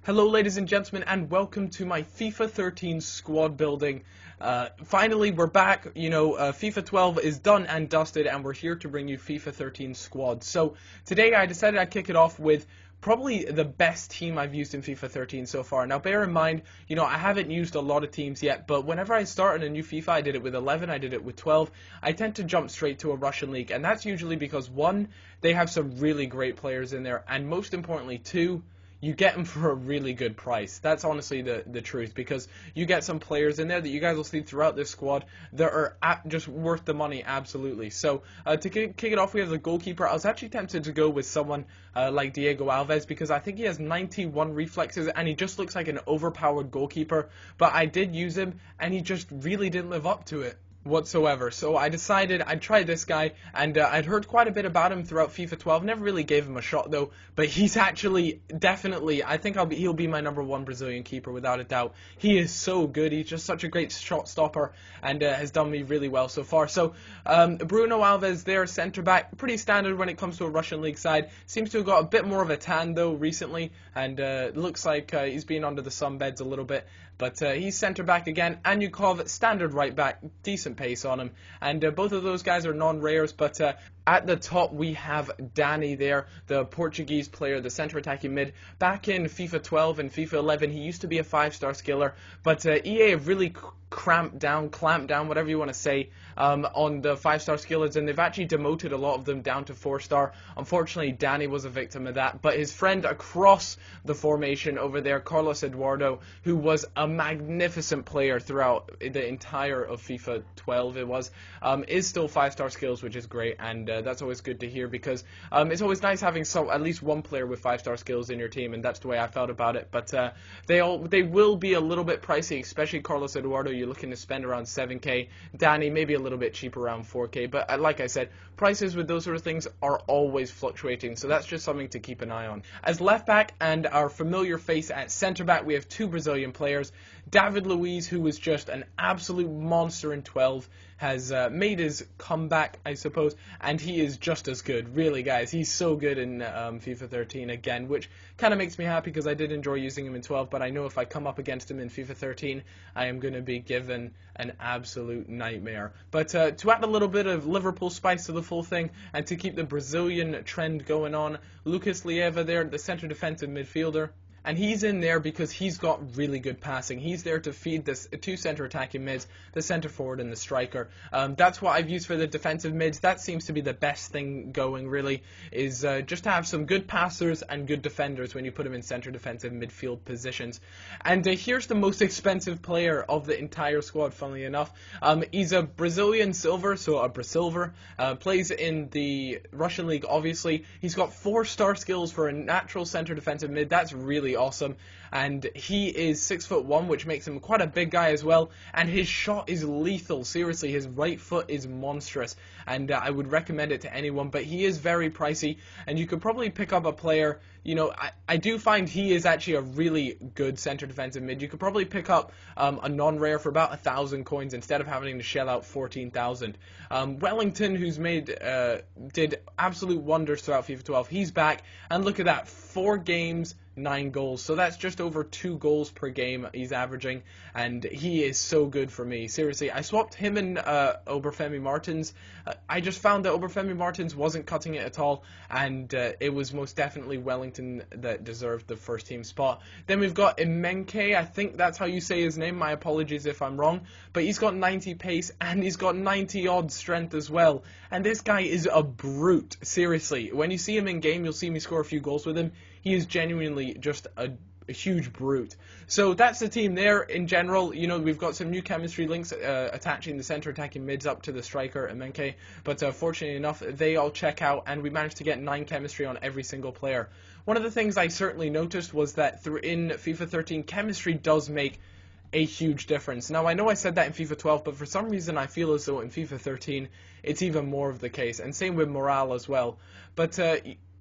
Hello ladies and gentlemen, and welcome to my FIFA 13 squad building. Finally we're back. FIFA 12 is done and dusted, and we're here to bring you FIFA 13 squad. So today I decided I'd kick it off with probably the best team I've used in FIFA 13 so far. Now bear in mind, I haven't used a lot of teams yet, but whenever I start in a new FIFA, I did it with 11, I did it with 12, I tend to jump straight to a Russian league, and that's usually because one, they have some really great players in there, and most importantly two, you get them for a really good price. That's honestly the truth, because you get some players in there that you guys will see throughout this squad that are just worth the money, absolutely. So to kick it off, we have the goalkeeper. I was actually tempted to go with someone like Diego Alves, because I think he has 91 reflexes and he just looks like an overpowered goalkeeper, but I did use him and he just really didn't live up to it whatsoever. So I decided I'd try this guy, and I'd heard quite a bit about him throughout FIFA 12. Never really gave him a shot though, but he's actually definitely, I think he'll be my #1 Brazilian keeper without a doubt. He is so good. He's just such a great shot stopper, and has done me really well so far. So Bruno Alves there, centre back, pretty standard when it comes to a Russian league side. Seems to have got a bit more of a tan though recently, and looks like he's been under the sunbeds a little bit. But he's centre back again. Anyukov, standard right back, decent pace on him, and both of those guys are non-rares. But at the top we have Danny there, the Portuguese player, the centre attacking mid. Back in FIFA 12 and FIFA 11 he used to be a 5-star skiller, but EA have really clamped down, whatever you want to say, on the 5-star skillers, and they've actually demoted a lot of them down to 4-star. Unfortunately, Danny was a victim of that, but his friend across the formation over there, Carlos Eduardo, who was a magnificent player throughout the entire of FIFA 12, is still 5-star skills, which is great, and that's always good to hear, because it's always nice having at least one player with 5-star skills in your team, and that's the way I felt about it. But they will be a little bit pricey, especially Carlos Eduardo. You're looking to spend around 7k. Danny maybe a little bit cheaper, around 4k, but like I said, prices with those sort of things are always fluctuating, so that's just something to keep an eye on. As left back and our familiar face at centre back, we have two Brazilian players. David Luiz, who was just an absolute monster in 12, has made his comeback, I suppose, and he is just as good. Really, guys, he's so good in FIFA 13 again, which kind of makes me happy, because I did enjoy using him in 12, but I know if I come up against him in FIFA 13, I am going to be given an absolute nightmare. But to add a little bit of Liverpool spice to the full thing, and to keep the Brazilian trend going on, Lucas Leiva there, the centre defensive midfielder. And he's in there because he's got really good passing. He's there to feed this two centre attacking mids, the centre forward and the striker. That's what I've used for the defensive mids. That seems to be the best thing going, really, is just to have some good passers and good defenders when you put them in centre defensive midfield positions. And here's the most expensive player of the entire squad, funnily enough. He's a Brazilian silver, so a Brasilver. Plays in the Russian league, obviously. He's got 4-star skills for a natural centre defensive mid. That's really awesome, and he is 6'1", which makes him quite a big guy as well, and his shot is lethal. Seriously, his right foot is monstrous, and I would recommend it to anyone, but he is very pricey, and you could probably pick up a player. I do find he is actually a really good centre defensive mid. You could probably pick up a non-rare for about 1,000 coins instead of having to shell out 14,000. Wellington, who's did absolute wonders throughout FIFA 12, he's back, and look at that, 4 games, 9 goals, so that's just over 2 goals per game he's averaging, and he is so good for me. Seriously, I swapped him and Oberfemi Martins. I just found that Oberfemi Martins wasn't cutting it at all, and it was most definitely Wellington that deserved the first team spot. Then we've got Imenke, I think that's how you say his name, my apologies if I'm wrong, but he's got 90 pace and he's got 90 odd strength as well, and this guy is a brute. Seriously, when you see him in game, you'll see me score a few goals with him. He is genuinely just a huge brute. So that's the team there in general. We've got some new chemistry links attaching the centre attacking mids up to the striker, Imenke, but fortunately enough, they all check out, and we managed to get 9 chemistry on every single player. One of the things I certainly noticed was that in FIFA 13, chemistry does make a huge difference. Now, I know I said that in FIFA 12, but for some reason I feel as though in FIFA 13 it's even more of the case, and same with morale as well. But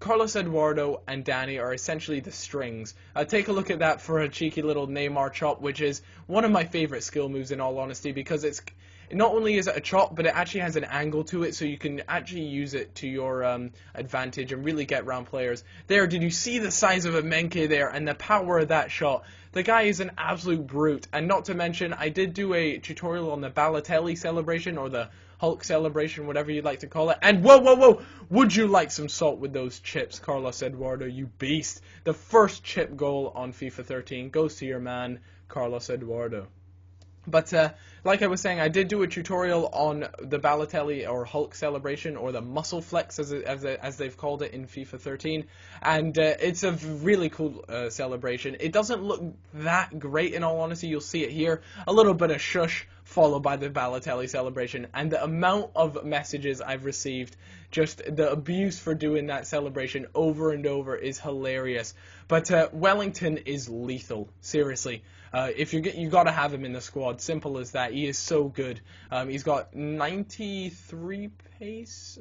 Carlos Eduardo and Danny are essentially the strings. Take a look at that for a cheeky little Neymar chop, which is one of my favorite skill moves in all honesty, because not only is it a chop, but it actually has an angle to it, so you can actually use it to your advantage and really get round players. There, did you see the size of a Menke there and the power of that shot? The guy is an absolute brute, and not to mention, I did do a tutorial on the Balotelli celebration, or the Hulk celebration, whatever you'd like to call it. And whoa, whoa, whoa! Would you like some salt with those chips, Carlos Eduardo, you beast? The first chip goal on FIFA 13 goes to your man, Carlos Eduardo. But like I was saying, I did do a tutorial on the Balotelli or Hulk celebration, or the muscle flex as they've called it in FIFA 13, and it's a really cool celebration. It doesn't look that great, in all honesty. You'll see it here, a little bit of shush followed by the Balotelli celebration, and the amount of messages I've received, just the abuse for doing that celebration over and over, is hilarious. But Wellington is lethal, seriously. If you got to have him in the squad, simple as that. He is so good. He's got 93 pace.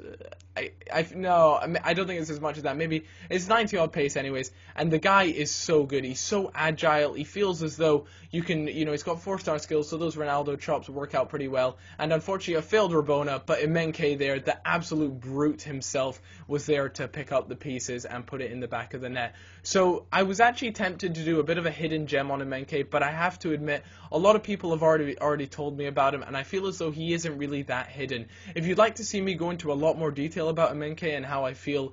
I don't think it's as much as that. Maybe it's 90 odd pace, anyways. And the guy is so good. He's so agile. He feels as though you can, he's got 4-star skills, so those Ronaldo chops work out pretty well. And unfortunately, I failed Rabona, but Menke there, the absolute brute himself, was there to pick up the pieces and put it in the back of the net. So I was actually tempted to do a bit of a hidden gem on Menke, but I have to admit, a lot of people have already told me about him, and I feel as though he isn't really that hidden. If you'd like to see me go into a lot more detail about Menke and how I feel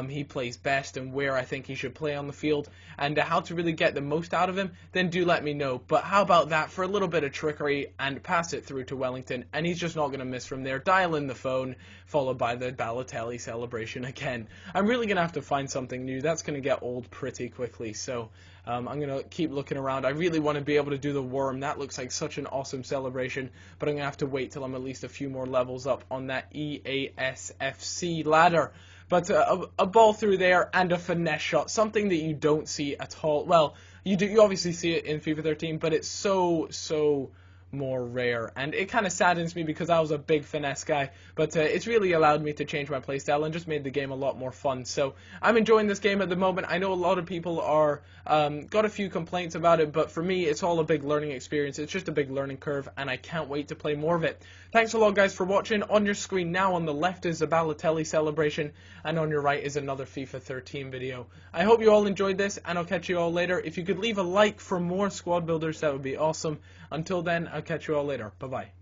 he plays best and where I think he should play on the field, and how to really get the most out of him, then do let me know. But how about that for a little bit of trickery and pass it through to Wellington, and he's just not going to miss from there. Dial in the phone, followed by the Balotelli celebration again. I'm really going to have to find something new. That's going to get old pretty quickly, so I'm going to keep looking around. I really want to be able to do the worm. That looks like such an awesome celebration, but I'm going to have to wait till I'm at least a few more levels up on that EASFC ladder. But a ball through there and a finesse shot, something that you don't see at all. Well, you obviously see it in FIFA 13, but it's so more rare, and it kind of saddens me because I was a big finesse guy, but it's really allowed me to change my playstyle and just made the game a lot more fun. So I'm enjoying this game at the moment. I know a lot of people are got a few complaints about it, but for me it's all a big learning experience. It's just a big learning curve, and I can't wait to play more of it. Thanks a lot, guys, for watching. On your screen now on the left is the Balotelli celebration, and on your right is another FIFA 13 video. I hope you all enjoyed this, and I'll catch you all later. If you could leave a like for more squad builders, that would be awesome. Until then, I'll catch you all later. Bye-bye.